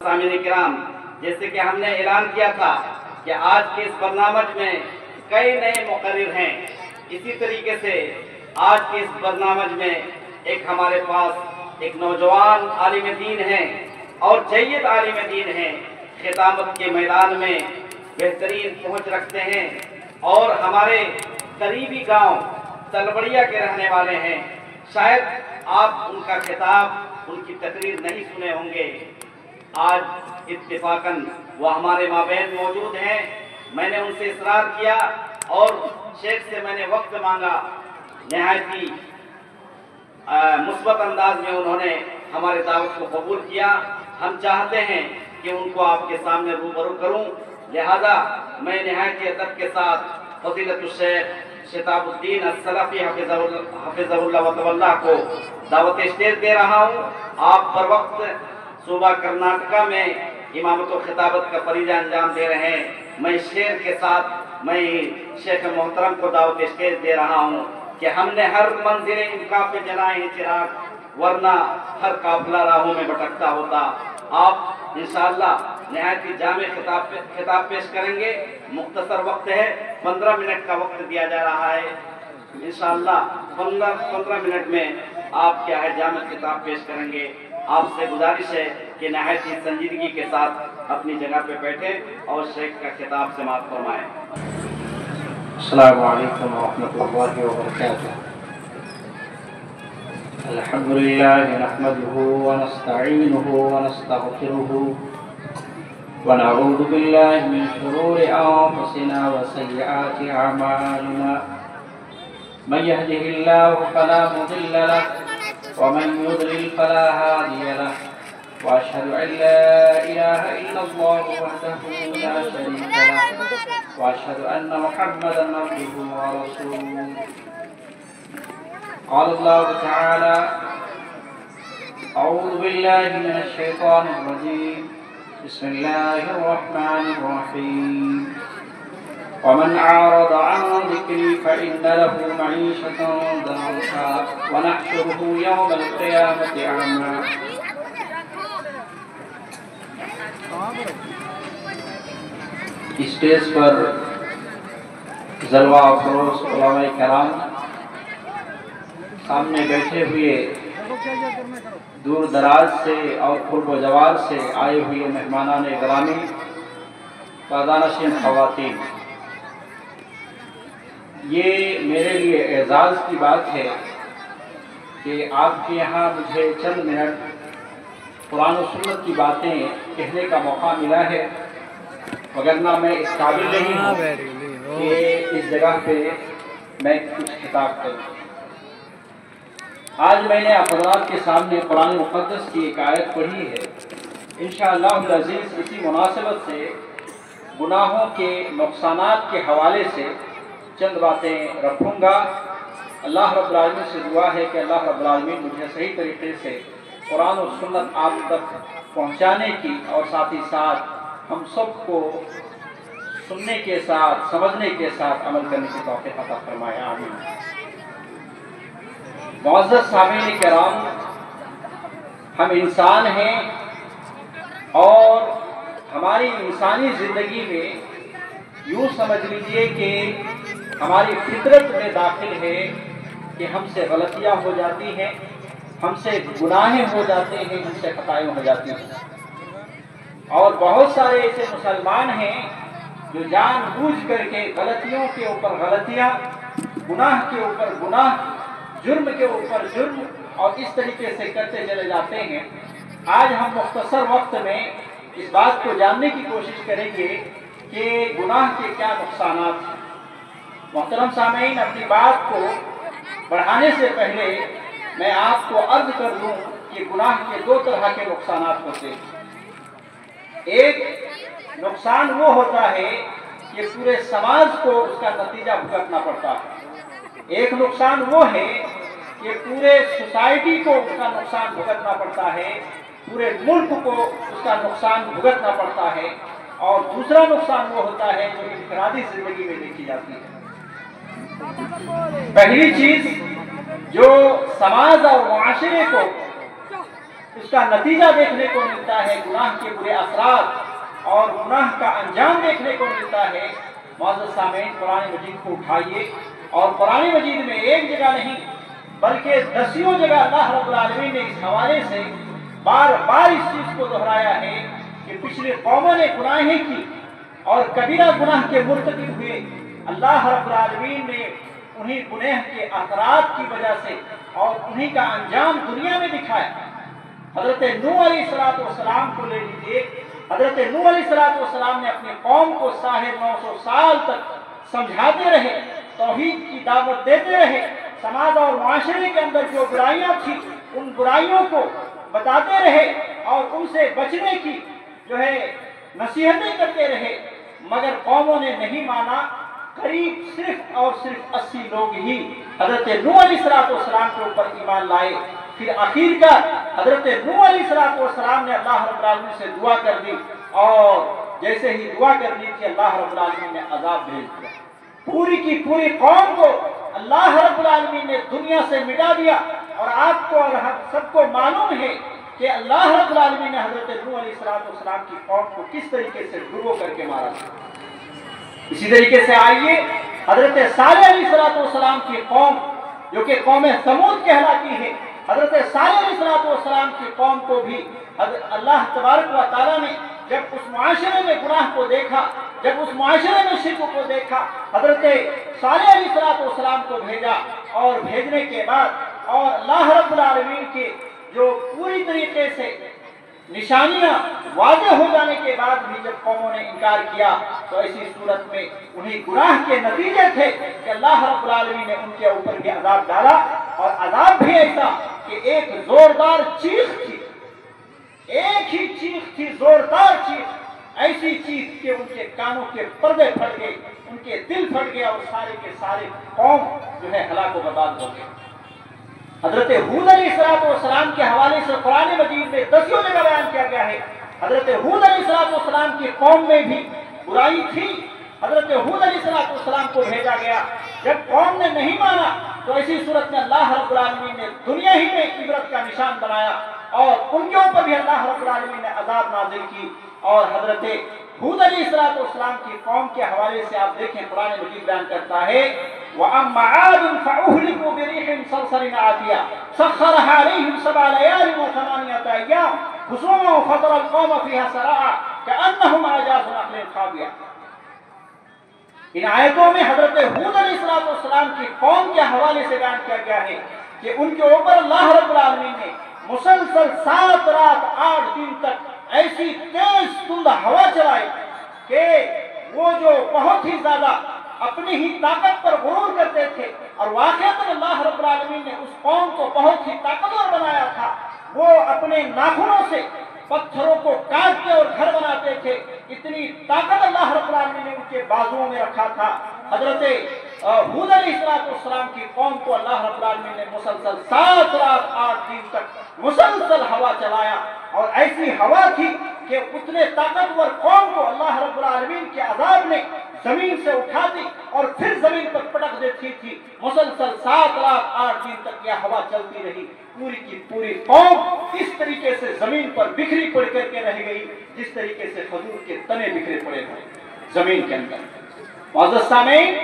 سامعین کرام، جیسے کہ ہم نے اعلان کیا تھا کہ آج کے اس برنامج میں کئی نئے مقرر ہیں، اسی طریقے سے آج کے اس برنامج میں ایک ہمارے پاس ایک نوجوان عالم دین ہیں اور جید عالم دین ہیں، خطابت کے میدان میں بہترین پہنچ رکھتے ہیں اور ہمارے قریبی گاؤں تلبڑیا کے رہنے والے ہیں۔ شاید آپ ان کا خطاب، ان کی تقریر نہیں سنے ہوں گے۔ آج اتفاقاً وہ ہمارے مابین موجود ہیں۔ میں نے ان سے اصرار کیا اور شیخ سے میں نے وقت مانگا، نہایت ہی مثبت انداز میں انہوں نے ہمارے دعوت کو قبول کیا۔ ہم چاہتے ہیں کہ ان کو آپ کے سامنے روبرو کروں، لہذا میں نہایت ہی ادب کے ساتھ فضیلت الشیخ شتاب الدین السلفی حفظہ اللہ وتولہ کو دعوت اسٹیج دے رہا ہوں۔ آپ پر وقت صوبہ کرناٹکا میں امامت و خطابت کا فریضہ انجام دے رہے ہیں۔ میں شعر کے ساتھ میں شیخ محترم کو دعوت اسٹیج دے رہا ہوں کہ ہم نے ہر منزل امکان پہ جلائے ہیں چراغ، ورنہ ہر قافلہ راہوں میں بھٹکتا ہوتا۔ آپ انشاءاللہ نہایت ہی جامع خطاب پیش کریں گے۔ مختصر وقت ہے، 15 منٹ کا وقت دیا جا رہا ہے۔ انشاءاللہ 15 منٹ میں آپ کیا ہے جامع خطاب پیش کریں گے۔ آپ سے گزارش ہے کہ نہایت ہی سنجیدگی کے ساتھ اپنی جگہ پہ بیٹھیں اور شیخ کا خطاب سماعت فرمائیں۔ السلام علیکم ورحمۃ اللہ وبرکاتہ۔ الحمد للہ نحمده ونستعینه ونستغفره ونعوذ باللہ من شرور انفسنا وسیئات اعمالنا، من يهده الله فلا مضل له ومن يضلل فلا هادي له، وأشهد أن لا إله إلا الله وحده لا شريك له، وأشهد أن محمدا عبده ورسوله۔ قال الله تعالى: أعوذ بالله من الشيطان الرجيم، بسم الله الرحمن الرحيم، ومن أعرض عن ذكري فإن له معيشة ضنكا ونحشره يوم القيامة أعمى۔ اسٹیج پر جلوہ افروز علماء کرام، سامنے بیٹھے ہوئے دور دراز سے اور قرب و جوار سے آئے ہوئے مہمانان گرامی، پردہ-نشین خواتین، یہ میرے لیے اعزاز کی بات ہے کہ آپ کے یہاں مجھے چند منٹ قرآن و سنت کی باتیں کہنے کا موقع ملا ہے، وگرنہ میں اس قابل نہیں ہوں کہ اس جگہ پہ میں کچھ خطاب کروں۔ آج میں نے آپ حضرات کے سامنے قرآن مقدس کی ایک آیت پڑھی ہے۔ انشاءاللہ العزیز اسی مناسبت سے گناہوں کے نقصانات کے حوالے سے چند باتیں رکھوں گا۔ اللہ رب العالمین سے دعا ہے کہ اللہ رب العالمین مجھے صحیح طریقے سے قرآن و سنت آپ تک پہنچانے کی اور ساتھ ہی ساتھ ہم سب کو سننے کے ساتھ، سمجھنے کے ساتھ عمل کرنے کی توفیق عطا فرمائے، آمین۔ معزز سامعین کرام، ہم انسان ہیں اور ہماری انسانی زندگی میں یوں سمجھ لیجئے کہ ہماری فطرت میں داخل ہے کہ ہم سے غلطیاں ہو جاتی ہیں، ہم سے گناہیں ہو جاتے ہیں، ہم سے خطائیں ہو جاتی ہیں، اور بہت سارے ایسے مسلمان ہیں جو جان بوجھ کر کے غلطیوں کے اوپر غلطیاں، گناہ کے اوپر گناہ، جرم کے اوپر جرم اور اس طریقے سے کرتے چلے جاتے ہیں۔ آج ہم مختصر وقت میں اس بات کو جاننے کی کوشش کریں گے کہ گناہ کے کیا نقصانات ہیں۔ محترم سامعین، اپنی بات کو بڑھانے سے پہلے میں آپ کو عرض کر دوں کہ گناہ کے دو طرح کے نقصانات ہوتے ہیں۔ ایک نقصان وہ ہوتا ہے کہ پورے سماج کو اس کا نتیجہ بھگتنا پڑتا ہے۔ ایک نقصان وہ ہے کہ پورے سوسائٹی کو اس کا نقصان بھگتنا پڑتا ہے، پورے ملک کو اس کا نقصان بھگتنا پڑتا ہے، اور دوسرا نقصان وہ ہوتا ہے جو انفرادی زندگی میں دیکھی جاتی ہے۔ پہلی چیز جو سماج اور معاشرے کو اس کا نتیجہ دیکھنے کو ملتا ہے، گناہ کے برے اثرات اور گناہ کا انجام دیکھنے کو ملتا ہے۔ معزز سامعین، قرآن مجید کو اٹھائیے اور قرآن مجید میں ایک جگہ نہیں بلکہ دسیوں جگہ اللہ رب العالمین نے اس حوالے سے بار بار اس چیز کو دہرایا ہے کہ پچھلی قوموں نے گناہیں کی اور کبیرہ گناہ کے مرتکب ہوئے، اللہ رب العالمین نے انہی گناہ کے اثرات کی وجہ سے اور انہی کا انجام دنیا میں دکھایا۔ حضرت نوح علیہ السلام کو لے لیجیے، حضرت نوح علیہ السلام نے اپنی قوم کو 950 سال تک سمجھاتے رہے، توحید کی دعوت دیتے رہے، سماج اور معاشرے کے اندر جو برائیاں تھیں ان برائیوں کو بتاتے رہے اور ان سے بچنے کی نصیحتیں کرتے رہے، مگر قوموں نے نہیں مانا۔ قریب صرف اور صرف 80 لوگ ہی حضرت نوح علیہ السلام کے اوپر ایمان لائے۔ پھر آخر کار حضرت نوح علیہ السلام نے اللہ رب العالمین سے دعا کر دی، اور جیسے ہی دعا کر دی تھی اللہ رب العالمین نے عذاب بھیج دیا، پوری کی پوری قوم کو اللہ رب العالمین نے دنیا سے مٹا دیا۔ اور آپ کو اور ہم سب کو معلوم ہے کہ اللہ رب العالمین نے حضرت نوح علیہ السلام کی قوم کو کس طریقے سے ڈبو کر کے مارا تھا۔ اسی طریقے سے آئیے حضرت صالح علیہ السلام کی قوم جو کہ قوم ثمود کہلاتی ہے، حضرت صالح علیہ السلام کی قوم کو بھی اللہ تبارک و تعالیٰ نے جب اس معاشرے میں گناہ کو دیکھا، جب اس معاشرے میں شرک کو دیکھا، حضرت صالح علیہ السلام کو بھیجا، اور بھیجنے کے بعد اور اللہ رب العالمین کے جو پوری طریقے سے نشانیاں واضح ہو جانے کے بعد بھی جب قوموں نے انکار کیا تو ایسی صورت میں انہیں گناہ کے نتیجے تھے کہ اللہ رب العالمین نے ان کے اوپر بھی عذاب ڈالا، اور عذاب بھی ایسا کہ ایک زوردار چیخ تھی، ایک ہی چیخ تھی، زوردار چیخ، ایسی چیخ کہ ان کے کانوں کے پردے پھٹ گئے، ان کے دل پھٹ گیا، اور سارے کے سارے قوم ہلاک و برباد ہو گئے۔ حضرت ہود علیہ السلام کے حوالے سے قرآن مجید میں دسیوں جگہ بیان کیا گیا ہے۔ حضرت ہود علیہ السلام کی قوم میں بھی برائی تھی، حضرت ہود علیہ السلام کو بھیجا گیا، جب قوم نے نہیں مانا تو ایسی صورت میں اللہ رب العالمین نے دنیا ہی میں عبرت کا نشان بنایا، اور ان کے اوپر بھی اللہ رب العالمین نے عذاب نازل کی۔ اور حضرت ہود علیہ السلام کی قوم کے حوالے سے آپ دیکھیں قرآن مجید بیان کرتا ہے وَأَمَّا عَادٌ فَأُهْلِكُوا بِرِيحٍ صَرْصَرٍ عَاتِيَةٍ سَخَّرَهَا عَلَيْهِمْ 7 لَيَالٍ و8 أَيَّامٍ حُسُومًا وَفَتَرَ الْقَوْمَ فِيهَا سَرَاعًا كَأَنَّهُمْ أَعْجَازُ نَخْلٍ خَاوِيَةٍ۔ ان آیتوں میں حضرت ہود علیہ السلام کی قوم کے حوالے سے بیان کیا گیا ہے کہ ان کے اوپر اللہ رب العالمین نے مسلسل 7 رات 8 دن تک ایسی تیز تند ہوا چلائی کہ وہ جو بہت ہی زیادہ اپنی ہی طاقت پر غرور کرتے تھے، اور واقعتاً اللہ رب العالمین نے اس قوم کو بہت ہی طاقتور بنایا تھا، وہ اپنے ناخنوں سے پتھروں کو کاٹتے اور گھر بناتے تھے، اتنی طاقت اللہ رب العالمین نے ان کے بازوؤں میں رکھا تھا۔ حضرت ہود علیہ السلام کی قوم کو اللہ رب العالمین نے مسلسل 7 رات 8 دن تک مسلسل ہوا چلایا، اور ایسی ہوا تھی کہ اتنے طاقتور قوم کو اللہ رب العالمین کے عذاب نے زمین سے اٹھا دی اور پھر زمین پر پٹک دیتی تھی۔ مسلسل 7 رات 8 دن تک یہ ہوا چلتی رہی، پوری کی پوری قوم اس طریقے سے زمین پر بکھری پڑ کر کے رہ گئی جس طریقے سے کھجور کے تنے بکھرے پڑے ہوئے زمین کے اندر۔ معزز سامعین،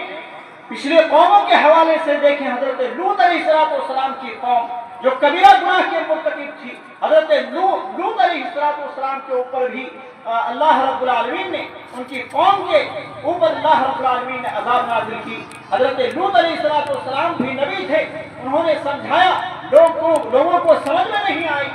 پچھلے قوموں کے حوالے سے دیکھیں حضرت لوط علیہ السلام کی قوم جو کبیرہ گناہ کے مرتکب تھی، حضرت لوط علیہ السلام کے اوپر بھی اللہ رب العالمین نے ان کی قوم کے اوپر اللہ رب العالمین نے عذاب نازل کی۔ حضرت لوط علیہ السلام بھی نبی تھے، انہوں نے سمجھایا، لوگوں کو سمجھ میں نہیں آئی،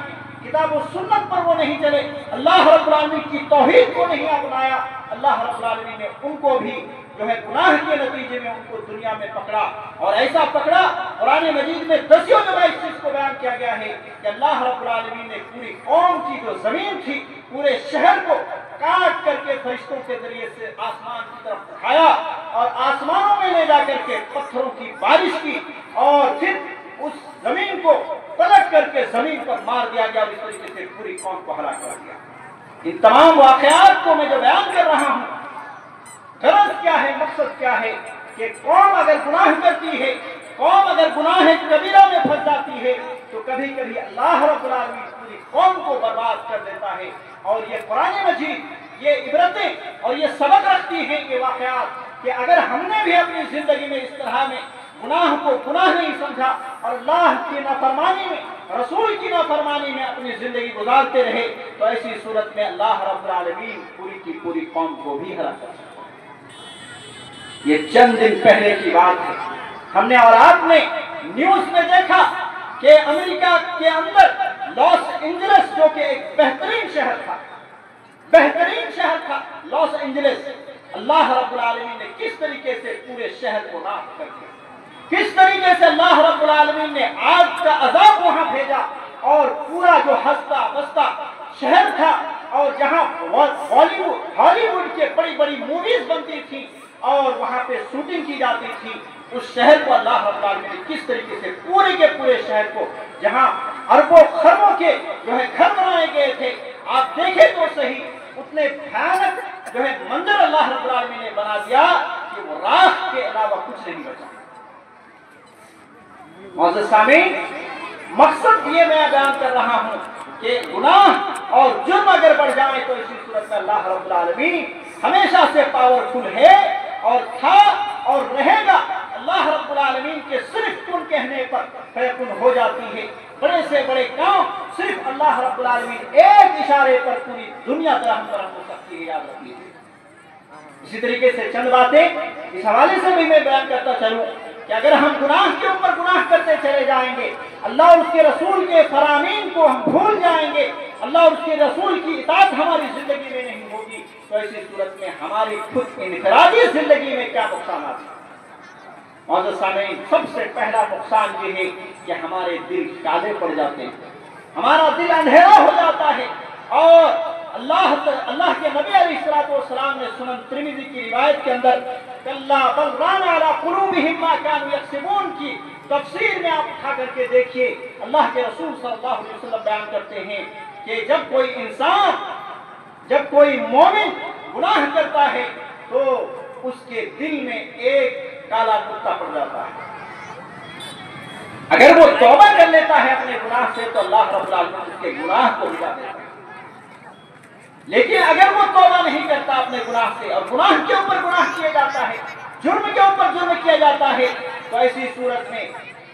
کتاب و سنت پر وہ نہیں چلے، اللہ رب العالمین کی توحید کو نہیں اپنایا، اللہ رب العالمین نے ان کو بھی گناہ کے نتیجے میں ان کو دنیا میں پکڑا، اور ایسا پکڑا قرآن مجید میں دسیوں جگہ اس چیز کو بیان کیا گیا ہے کہ اللہ رب العالمین نے پوری قوم کی جو زمین تھی، پورے شہر کو کاٹ کر کے فرشتوں کے ذریعے سے آسمان کی طرف اٹھایا، اور آسمانوں میں لے جا کر کے پتھروں کی بارش کی، اور پھر اس زمین کو پلٹ کر کے زمین پر مار دیا گیا، اور اس طریقے سے پوری قوم کو ہلاک کر دیا۔ ان تمام واقعات کو میں جو بیان کر رہا ہوں، غرض کیا ہے، مقصد کیا ہے کہ قوم اگر گناہ کرتی ہے، قوم اگر گناہ کبیرہ میں پھنس جاتی ہے تو کبھی کبھی اللہ رب العالمین پوری قوم کو برباد کر دیتا ہے۔ اور یہ قرآن مجید یہ عبرتیں اور یہ سبق رکھتی ہیں یہ واقعات کہ اگر ہم نے بھی اپنی زندگی میں اس طرح میں گناہ کو گناہ نہیں سمجھا اور اللہ کی نافرمانی میں رسول کی نافرمانی میں اپنی زندگی گزارتے رہے تو ایسی صورت میں اللہ رب العالمین پوری کی پوری قوم کو بھی ہلاک کر سکتا ہے۔ یہ چند دن پہلے کی بات ہے، ہم نے اور آپ نے نیوز میں دیکھا کہ امریکہ کے اندر لاس اینجلس جو کہ ایک بہترین شہر تھا لاس اینجلس، اللہ رب العالمین نے کس طریقے سے پورے شہر کو نابود کر دیا، کس طریقے سے اللہ رب العالمین نے آگ کا عذاب وہاں بھیجا اور پورا جو ہنستا بستا شہر تھا اور جہاں ہالی ووڈ کے بڑی بڑی موویز بنتی تھیں اور وہاں پہ شوٹنگ کی جاتی تھی، اس شہر کو اللہ رب العالمین نے کس طریقے سے پورے کے پورے شہر کو جہاں اربوں خربوں کے جو ہے گھر بنائے گئے تھے، آپ دیکھیں تو صحیح اتنے بھیانک جو ہے منظر اللہ رب العالمین نے بنا دیا کہ وہ راکھ کے علاوہ کچھ نہیں بچا۔ معزز سامعین، مقصد یہ میں بیان کر رہا ہوں کہ گناہ اور جرم اگر بڑھ جائے تو اسی صورت میں اللہ رب العالمین ہمیشہ سے پاورفل ہے اور تھا اور رہے گا۔ اللہ رب العالمین کے صرف کن کہنے پر فیکن ہو جاتی ہے، بڑے سے بڑے کام صرف اللہ رب العالمین ایک اشارے پر پوری دنیا درہم برہم ہو سکتی ہے، یاد رکھیے۔ اسی طریقے سے چند باتیں اس حوالے سے بھی میں بیان کرتا چلوں کہ اگر ہم گناہ کے اوپر گناہ کرتے چلے جائیں گے، اللہ اور اس کے رسول کے فرامین کو ہم بھول جائیں گے، اللہ اور اس کے رسول کی اطاعت ہماری زندگی میں نہیں ہوگی تو ایسی صورت میں ہماری خود انفرادی زندگی میں کیا نقصانات ہیں؟ معزز سامعین، سب سے پہلا نقصان یہ ہے کہ ہمارے دل کالے پڑ جاتے ہیں، ہمارا دل اندھیرا ہو جاتا ہے اور اللہ کے نبی علیہ الصلوۃ والسلام نے سنن ترمذی کی روایت کے اندر کلا بل ران علی قلوبہم ما کانوا یکسبون کی تفسیر میں آپ اٹھا کر کے دیکھیے، اللہ کے رسول صلی اللہ علیہ وسلم بیان کرتے ہیں کہ جب کوئی مومن گناہ کرتا ہے تو اس کے دل میں ایک کالا نقطہ پڑ جاتا ہے۔ اگر وہ توبہ کر لیتا ہے اپنے گناہ سے تو اللہ رب العالمین اس کے گناہ کو مٹا دیتا ہے، لیکن اگر وہ توبہ نہیں کرتا اپنے گناہ سے اور گناہ کے اوپر گناہ کیا جاتا ہے، جرم کے اوپر جرم کیا جاتا ہے تو ایسی صورت میں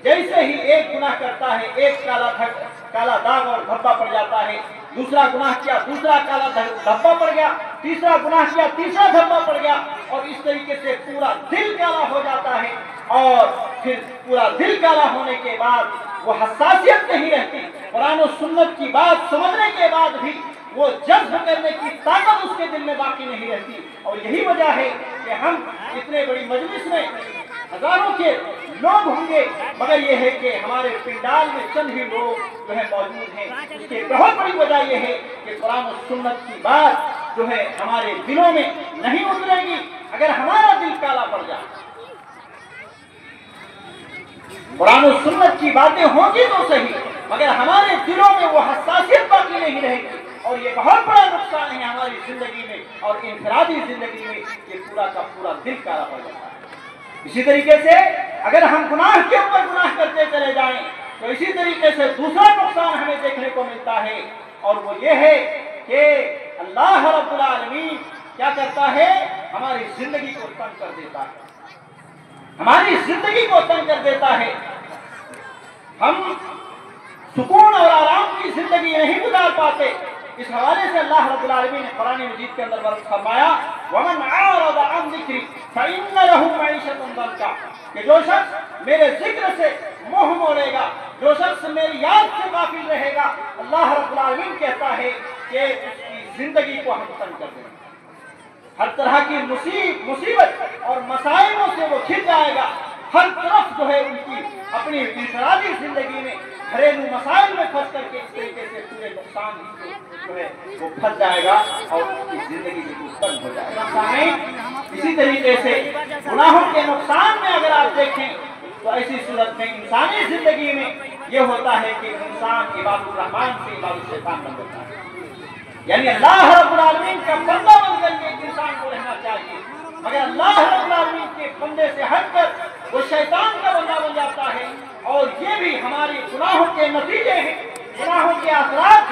جیسے ہی ایک گناہ کرتا ہے ایک کالا داغ اور دھبا پڑ جاتا ہے، دوسرا گناہ کیا دوسرا کالا دھبا پڑ گیا، تیسرا گناہ کیا تیسرا دھبا پڑ گیا اور اس طریقے سے پورا دل کالا ہو جاتا ہے اور پھر پورا دل کالا ہونے کے بعد وہ حساسیت نہیں رہتی، قرآن و سنت کی بات سمجھنے کے بعد بھی وہ جذب کرنے کی طاقت اس کے دل میں باقی نہیں رہتی۔ اور یہی وجہ ہے کہ ہم اتنے بڑی مجلس میں ہزاروں کے لوگ ہوں گے مگر یہ ہے کہ ہمارے پنڈال میں چند ہی لوگ جو ہے موجود ہیں، اس کی بہت بڑی وجہ یہ ہے کہ قرآن و سنت کی بات جو ہے ہمارے دلوں میں نہیں اترے گی۔ اگر ہمارا دل کالا پڑ جائے، قرآن و سنت کی باتیں ہوں گی تو صحیح مگر ہمارے دلوں میں وہ حساسیت باقی نہیں رہے گی اور یہ بہت بڑا نقصان ہے ہماری زندگی میں اور انفرادی زندگی میں، یہ پورا کا پورا دل کالا پڑ جاتا ہے۔ اسی طریقے سے اگر ہم گناہ کے اوپر گناہ کرتے چلے جائیں تو اسی طریقے سے دوسرا نقصان ہمیں دیکھنے کو ملتا ہے اور وہ یہ ہے کہ اللہ رب العالمین کیا کرتا ہے، ہماری زندگی کو تنگ کر دیتا ہے، ہماری زندگی کو تنگ کر دیتا ہے، ہم سکون اور آرام کی زندگی نہیں گزار پاتے۔ اس حوالے سے اللہ رب العالمین نے قرآن مجید کے اندر فرمایا وَمَنْ عَارَضَ عَنْ ذِكْرِي فَإِنَّ لَهُ مَعِيشَةً ضَنْكَ، کہ جو شخص میرے ذکر سے منہ موڑے گا، جو شخص میری یاد سے غافل رہے گا، اللہ رب العالمین کہتا ہے کہ اس کی زندگی کو ہم تنگ کر دیں گے، ہر طرح کی مصیبت اور مسائلوں سے وہ کھل جائے گا، ہر طرف جو ہے ان کی اپنی انفرادی زندگی میں گھریلو مسائل میں پھنس کر کے اس طریقے سے پورے نقصان جو ہے وہ پھنس جائے گا اور اس کی زندگی بالکل تنگ ہو جائے گا۔ اسی طریقے سے گناہوں کے نقصان میں اگر آپ دیکھیں تو ایسی صورت میں انسانی زندگی میں یہ ہوتا ہے کہ انسان عباد الرحمن سے عباد الشیطان بن جاتا ہے، یعنی اللہ رب العالمین کا بندہ بن کر کے انسان کو رہنا چاہیے مگر اللہ رب العالمین کے بندے سے ہٹ کر وہ شیطان کا بندہ بن جاتا ہے اور یہ بھی ہماری گناہوں کے نتیجے ہیں، گناہوں کے اثرات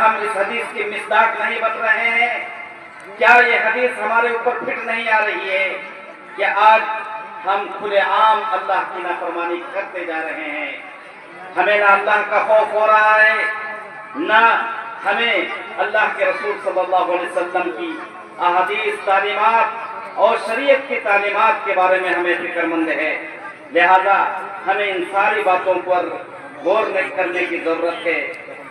ہم اس حدیث کی مصداق نہیں بن رہے ہیں؟ کیا یہ حدیث ہمارے اوپر فٹ نہیں آ رہی ہے کہ آج ہم کھلے عام اللہ کی نافرمانی کرتے جا رہے ہیں؟ ہمیں نہ اللہ کا خوف ہو رہا ہے، نہ ہمیں اللہ کے رسول صلی اللہ علیہ وسلم کی احادیث، تعلیمات اور شریعت کی تعلیمات کے بارے میں ہمیں فکر مند ہے۔ لہذا ہمیں ان ساری باتوں پر غور کرنے کی ضرورت ہے۔